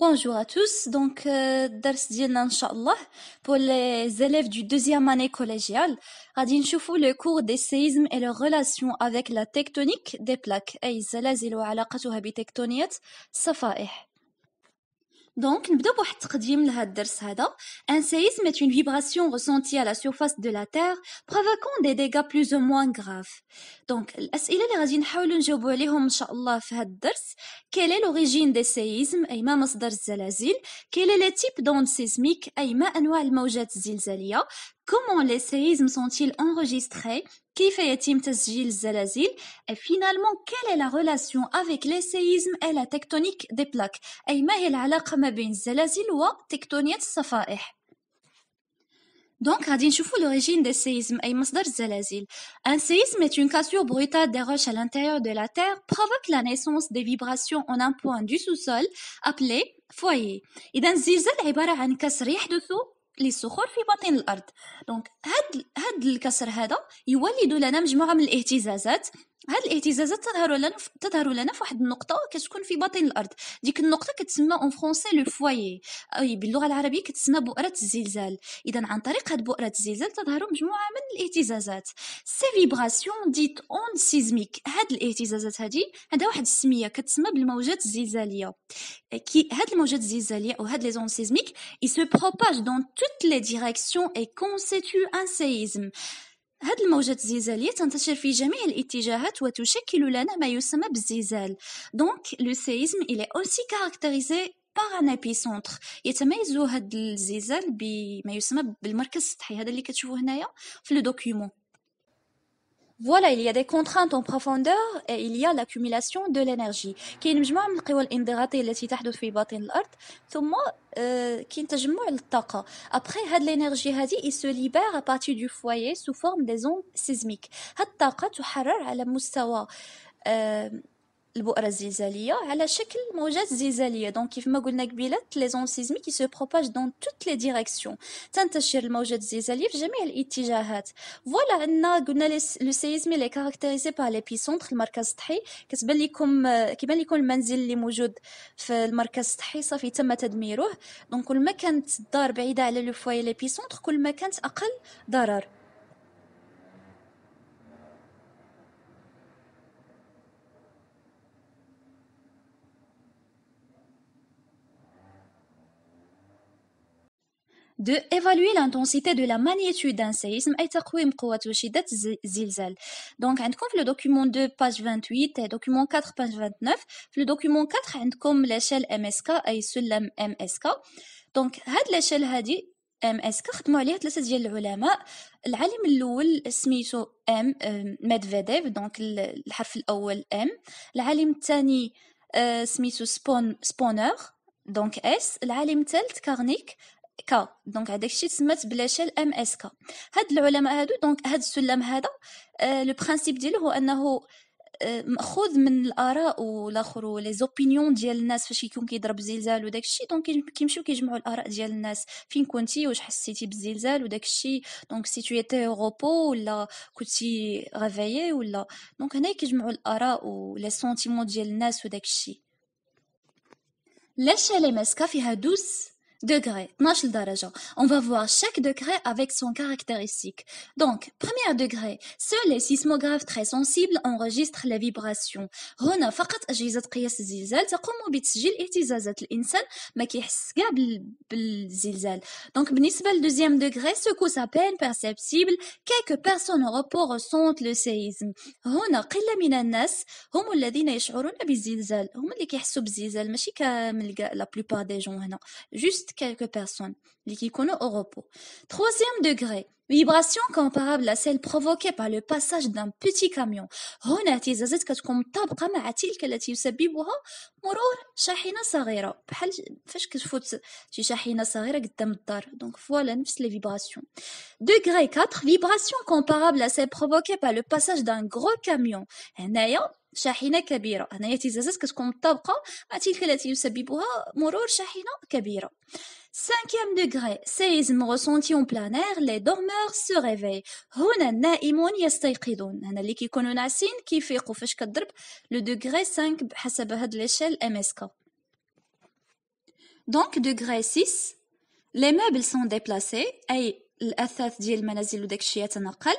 Bonjour à tous, donc الدرس ديالنا إن شاء الله pour les élèves du deuxième année collégiale غادي نشوفوا le cours des séismes et leur relation avec la tectonique des plaques أي الزلازل وعلاقتها بتكتونية الصفائح. Donc, نبداو بواحد التقديم لهاد الدرس هذا. Un séisme est une vibration ressentie à la surface de la Terre provoquant des dégâts plus ou moins graves. Donc, الأسئلة اللي غادي نحاولوا نجاوبوا عليهم إن شاء الله في هاد الدرس: quelle est l'origine des séismes أي ما مصدر الزلازل؟ quel est le type d'onde sismique أي ما أنواع الموجات الزلزالية؟ comment les séismes sont-ils enregistrés؟ كيف يتم تسجيل الزلازل؟ et finalement quelle est la relation avec les séismes et la tectonique des plaques أي ما هي العلاقة ما بين الزلازل وتكتونية الصفائح. Donc, غادي نشوفوا l'origine des séismes أي مصدر الزلازل. Un séisme est une cassure brutale des roches à l'intérieur de la Terre provoque la naissance des vibrations en un point du sous-sol appelé foyer. إذا الزلزال عبارة عن كسر يحدث للصخور في باطن الأرض. دونك هاد الكسر هذا يولد لنا مجموعة من الاهتزازات. هاد الاهتزازات تظهر لنا في واحد النقطة كتكون في باطن الأرض. ديك النقطة كتسمى اون فرونسي لو فوايي، أي باللغة العربية كتسمى بؤرة الزلزال. إذا عن طريق هاد بؤرة الزلزال تظهر مجموعة من الاهتزازات. سي فيبراسيون ديت اون سيزميك. هاد الاهتزازات هادي عندها واحد السمية كتسمى بالموجات الزلزالية. هاد الموجات الزلزالية أو هاد لي زون سيزميك ils se propagent dans toutes les directions et constituent un séisme. هاد الموجات الزلزالية تنتشر في جميع الاتجاهات وتشكل لنا ما يسمى بالزلزال. Donc le séisme il est aussi caractérisé par un épicentre. يتميز هاد الزلزال بما يسمى بالمركز السطحي، هذا اللي كتشوفوه هنايا في لو دوكيومون. Voilà, il y a des contraintes en profondeur et il y a l'accumulation de l'énergie. كاين مجموعة من القوى الانضغاطية التي تحدث في باطن الأرض، ثم كاين تجمع للطاقة. Après هاد l'énergie هذه il se libère à partir du foyer sous forme des ondes sismiques. هاد الطاقة تحرر على مستوى البؤرة الزلزالية على شكل موجات زلزالية. دونك كيف ما قلنا قبيلات لي زون سيزميك كي سو بروباج دون توت لي ديريكسيون، تنتشر الموجات الزلزالية في جميع الاتجاهات. فوالا عندنا قلنا لو سيزمي لي كاركتيريزي بار ليبيسونتر، المركز السطحي. كيبان لكم المنزل اللي موجود في المركز السطحي صافي تم تدميره. دونك كل ما كانت الدار بعيدة على لو فواي ليبيسونتر كل ما كانت أقل ضرر. de évaluer l'intensité de la magnitude d'un séisme أي تقويم قوة وشدة الزلزال. Donc عندكم في le document 2 page 28 et document 4 page 29. في le document 4 عندكم l'échelle MSK أي سلم MSK. Donc هاد l'échelle هادي MSK خدموا عليها ثلاثة ديال العلماء. العالم الأول سميتو ميدفيديف، دونك الحرف الأول M. العالم الثاني سميتو سبونر، دونك S. العالم الثالث كارنيك كا. دونك هذاك الشيء تسمات بلاشيل ام اس كا. هاد العلماء هادو دونك هاد السلم هذا لو برينسيپ ديالو هو انه ماخوذ من الاراء والاخر ولي زوبينيون ديال الناس فاش يكون كيضرب زلزال وداك الشيء. دونك كيمشيو كيجمعوا الاراء ديال الناس، فين كنتي، واش حسيتي بالزلزال وداك الشيء. دونك سي تو ايتي روبو ولا كنتي غافيي ولا. دونك هنا كيجمعوا الاراء ولي سونتيمون ديال الناس وداك الشيء. l'échelle MSK فيها 12 degrés, 12 درجة. On va voir chaque degré avec son caractéristique. Donc, premier degré, seuls les sismographes très sensibles enregistrent les vibrations. هنا فقط أجهزة قياس الزلزال تقوم بتسجيل اهتزازات الإنسان، ما كيحس كاع بالزلزال. Donc, بالنسبة للدوزيام degré, secousse à peine perceptible, quelques personnes au repos ressentent le séisme. هنا قلة من الناس هم الذين يشعرون بالزلزال، هم اللي كيحسوا بالزلزال، ماشي كامل كاع la plupart des gens هنا. Juste quelques personnes qui connaissent au repos. Troisième degré, vibration comparable à celle provoquée par le passage d'un petit camion. هنا اهتزازات كتكون مطابقة مع تلك التي يسببها مرور شاحنة صغيرة، بحال فاش كتفوت شي شاحنة صغيرة قدام الدار. دونك فوالا نفس les vibrations. Degré 4, vibration comparable à celle provoquée par le passage d'un gros camion. هنايا شاحنة كبيرة، هنايا اهتزازات كتكون مطابقة مع تلك التي يسببها مرور شاحنة كبيرة. Cinquième degré, séisme ressenti en plein air, les dormeurs se réveillent. هنا النائمون يستيقظون. هنا اللي كيكونوا ناعسين كيفيقوا فاش كتضرب لو degré 5 بحسب هاد l'échelle MSK. Donc, degré 6, les meubles sont déplacés, أي الأثاث ديال المنازل وداك الشيء يتنقل.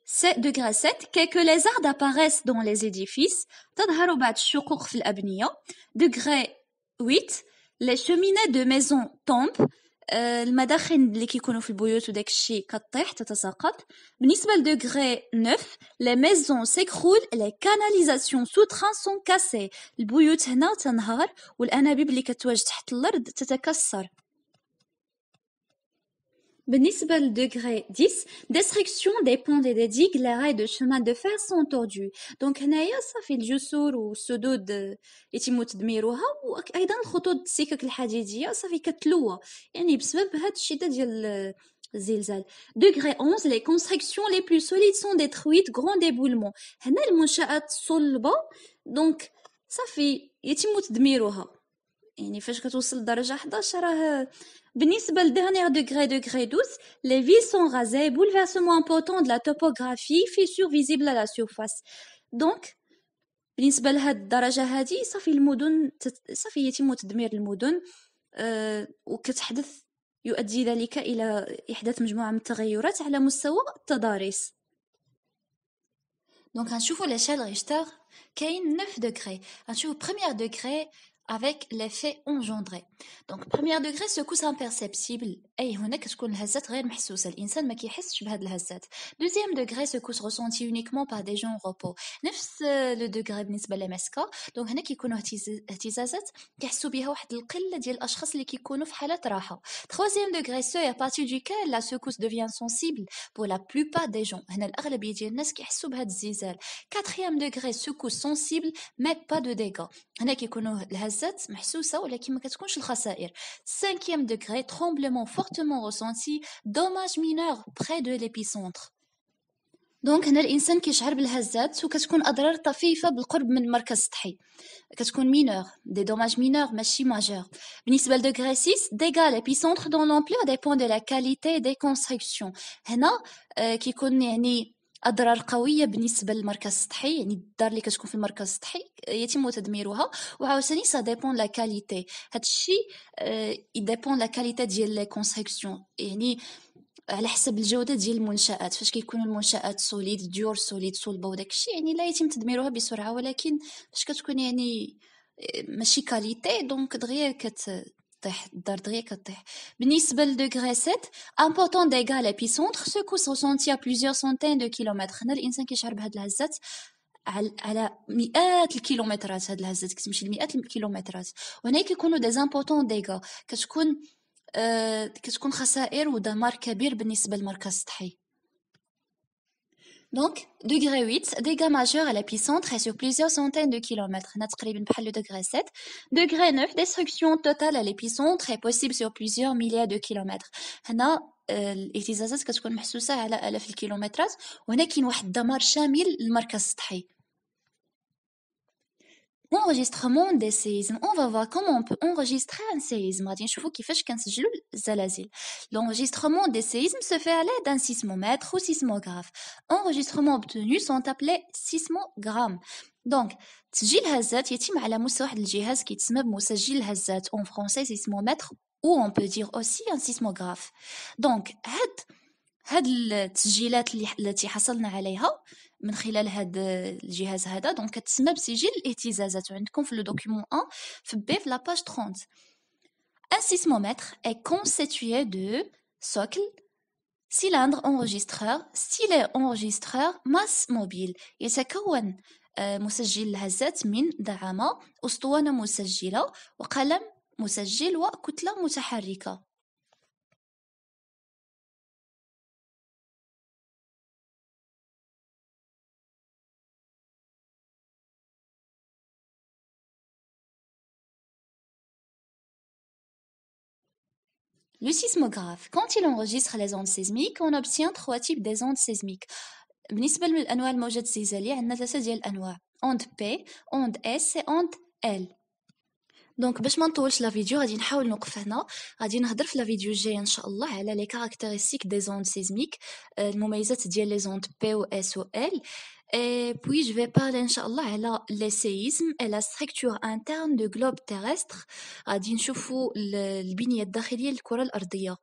C'est degré 7, que les arbres apparaissent dans les édifices, تظهر بعض الشقوق في الأبنية. Degré 8, les cheminées de maisons tombent, المداخن اللي كيكونوا في البيوت وداك الشيء كطيح تتساقط. بالنسبة لدغري 9 les maisons s'écroulent, les canalisations sous-trains sont cassées. البيوت هنا تنهار والأنابيب اللي كتواجد تحت الأرض تتكسر. بالنسبة لدغري 10 destruction des ponts et des digues, les rails de chemin de fer sont tordus. دونك هنايا صافي الجسور والسدود يتم تدميرها وايضا الخطوط السكك الحديديه صافي كتلوى يعني بسبب هاد الشده ديال الزلزال. degré 11 les constructions les plus solides sont détruites, grand déboulement. هنا المنشآت الصلبه دونك صافي يتم تدميرها يعني فاش كتوصل لدرجه 11 راه. بالنسبه لدرنيير degré 12 les villes sont rasées, bouleversement important de la topographie, fissures visibles à la surface. donc بالنسبه لهاد الدرجه هذه صافي المدن صافي يتم تدمير المدن وكتحدث يؤدي ذلك الى احداث مجموعه من التغيرات على مستوى التضاريس. دونك غنشوفوا l'échelle Richter كاين 9 degrés. غنشوفوا premier degré avec l'effet engendré. Donc premier degré secousse imperceptible اي هنا كتكون الهزات غير محسوسه الانسان ما كيحسش بهاد الهزات. deuxième degré secousse ressentie uniquement par des gens en repos. نفس لو degré بالنسبه لمسكه دونك هنا كيكونوا اهتزازات كيحسوا بها واحد القله ديال الاشخاص اللي كيكونوا في حاله راحه. troisième degré seuil à partir duquel la secousse devient sensible pour la plupart des gens. هنا الاغلبيه ديال الناس كيحسوا بهاد الزلزال. quatrième degré secousse sensible mais pas de dégâts. هنا كيكونوا الهزات محسوسه ولكن ما كتكونش الخسائر. cinquième degré tremblement fortement ressenti, dommage mineur près de l'épicentre. دونك هنا الانسان كيشعر بالهزات وكتكون اضرار طفيفه بالقرب من المركز السطحي كتكون مينور دي دوماج مينور ماشي ماجور. بالنسبه لدغري 6 dégâts l'épicentre dont l'ampleur dépend de la qualité des constructions. هنا كيكون يعني اضرار قويه بالنسبه للمركز السطحي يعني الدار اللي كتكون في المركز السطحي يتم تدميرها وعاوتاني سا ديبون لا كاليتي. هادشي يديبون لا كاليتي ديال لي كونستركسيون يعني على حسب الجوده ديال المنشآت. فاش كيكونوا المنشآت سوليد ديور سوليد صلبه وداك الشيء يعني لا يتم تدميرها بسرعه ولكن فاش كتكون يعني ماشي كاليتي دونك دغيا كتطيح الدار دغيا كطيح. بالنسبه لدغري 7 important dégâts l'épicentre secousse ressentie à plusieurs centaines de kilomètres. هنا الانسان كيشعر بهاد الهزات على مئات الكيلومترات. هاد الهزات كتمشي لمئات الكيلومترات وهنا كيكونوا دي امبورطون ديغا كتكون خسائر ودمار كبير بالنسبه للمركز السطحي. Donc, degré 8, dégâts majeurs à l'épicentre et sur plusieurs centaines de kilomètres. هنا تقريبا بحال le degré 7. Degré 9, destruction totale à l'épicentre est possible sur plusieurs milliers de kilomètres. هنا الاهتزازات كتكون محسوسه على آلاف الكيلومترات وهنا كاين واحد الدمار شامل للمركز السطحي. Enregistrement des séismes. On va voir comment on peut enregistrer un séisme. غادي نشوفوا كيفاش كنسجلوا الزلازل. L'enregistrement des séismes se fait à l'aide d'un sismomètre ou sismographe. Enregistrements obtenus sont appelés sismogrammes. Donc تسجيل الهزات يتم على مستوى واحد الجهاز كيتسمى بمسجل الهزات en français sismomètre ou on peut dire aussi un sismographe. Donc هاد التسجيلات التي حصلنا عليها من خلال هذا الجهاز هذا دونك كتسمى بسجل الاهتزازات وعندكم في لو دوكيومون 1 في بي في لا باج 30. Un sismomètre est constitué de socle, cylindre enregistreur, stylet enregistreur, masse mobile. يتكون مسجل الهزات من دعامة أسطوانة مسجلة وقلم مسجل وكتلة متحركة. Le sismographe, quand il enregistre les ondes sismiques, on obtient 3 types des ondes sismiques. بالنسبة للأنواع الموجات الزلزالية عندنا 3 ديال الأنواع onde P, onde S et onde L. دونك باش ما نطولش لا فيديو غادي نحاول نوقف هنا. غادي نهضر في لا فيديو الجايه ان شاء الله على لي كاركتيرستيك دي زوند سيزميك المميزات ديال لي زوند بي و اس و ال. Et puis, je vais parler, Inch'Allah, على les séismes et la structure interne du globe terrestre. غادي نشوفوا البنية الداخلية للكرة الأرضية.